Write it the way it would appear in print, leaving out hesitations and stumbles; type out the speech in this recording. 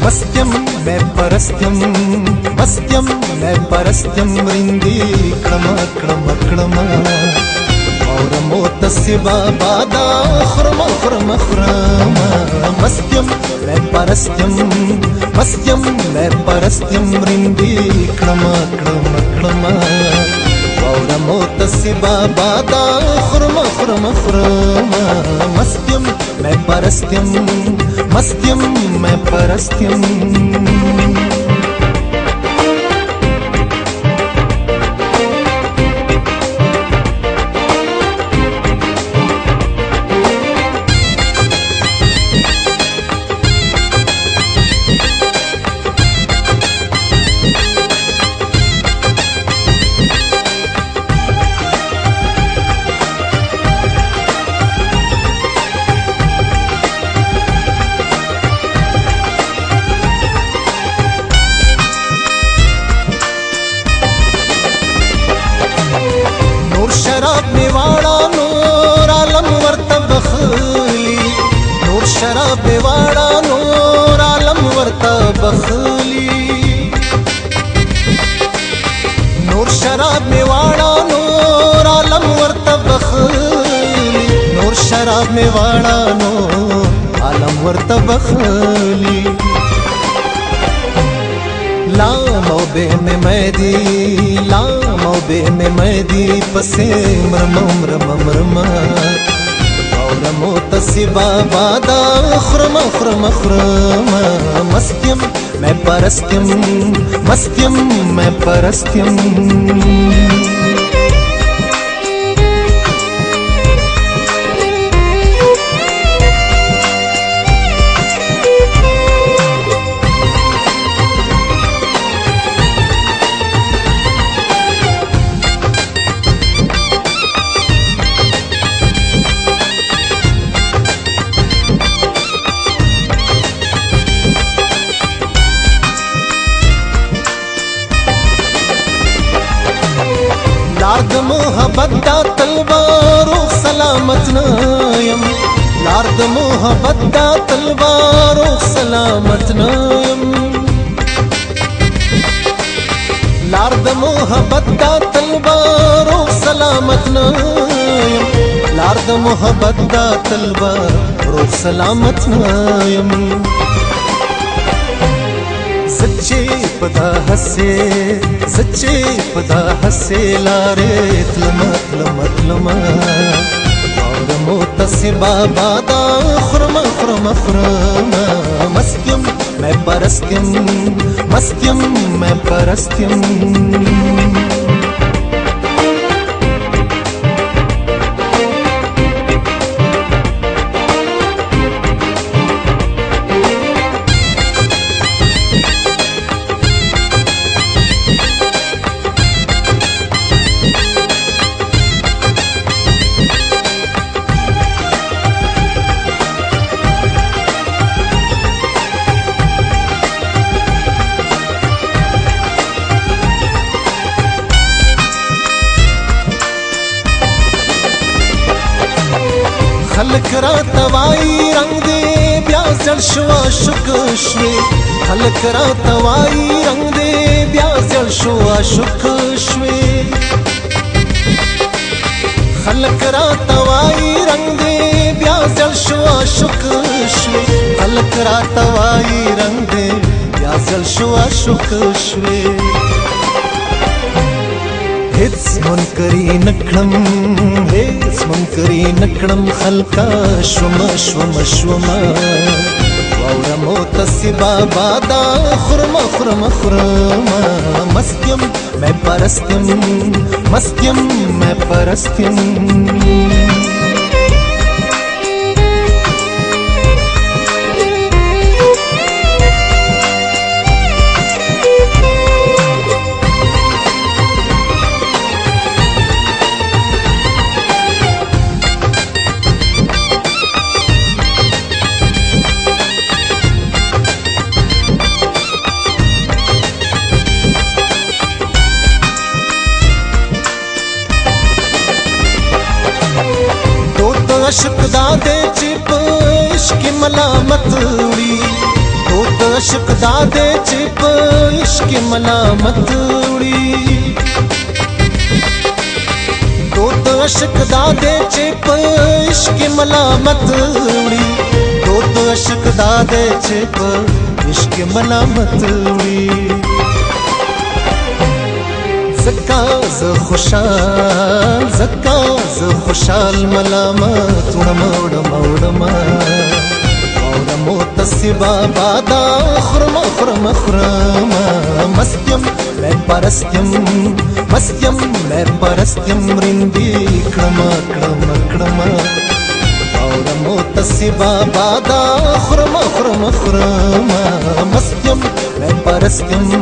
मस्त्यम मैं परस्त्यम मस्त्यम मैं परस्त्यम रिंदी क्रम क्रम क्रम और मोतस्य बाबादा खुरम खुरम खुरम मस्त्यम मैं परस्त्यम मस्त्यम मैं परस्त्यम रिंदी क्रम क्रम क्रम और मोतस्य बाबादा खुरम खुरम खुरम मस्त्यम मैं परस्त्यम मस्त्यम मैं परस्त्यम शराब में वाड़ा नूर आलम वर्त बखली नूर शराब में वाड़ा नूर आलम वर्त बखली नूर शराब में वाड़ा नूर आलम वर्त बखली नूर शराब में वाड़ा नूर आलम वर्त बखली ला मोबे में मैदी ला मोबे में मैदी पसे मरम रम रम और मोतसी बाबादा खुरम खुरम खुरम मस्त्यम मैं परस्त्यम मस्त्यम मैं परस्त्यम लार्द मोहब्बत दा तलवारो सलामत नायम लार्द मोहब्बत दा तलवारो सलामत नायम लार्द मोहब्बत दा तलवारो सलामत नायम लार्द मोहब्बत दा तलवारो सलामत नायम सच्चे पदा हसे लारे तलमा तलमा तलमा और मोतसी बाबादा खुरम खुरम खुरम मस्त्यम मैं परस्त्यम मस्त्यम मैं परस्त्यम खलक रातवाई रंग दे ब्याज जलशुआ शुकशवे खलक रातवाई रंग दे ब्याज जलशुआ शुकशवे खलक रातवाई रंग दे ब्याज जलशुआ शुकशवे खलक रातवाई रंग दे ब्याज जलशुआ शुकशवे हित्स मुनकरी नकड़म खलका श्वम श्वम श्वम और मोतसी बाबादा खुरम खुरम खुरम मस्त्यम मैं परस्त्यम मस्त्यम मैं परस्त्यम عشق دادے چې په عشق ملامت وړي دود عشق دادے چې په عشق ملامت وړي دود عشق دادے چې په عشق ملامت وړي زکا ز خوشحال ملامت وړم متصبا بادا خرم مستیم میں پرستیم رندی کڑم اور متصبا بادا خرم مستیم میں پرستیم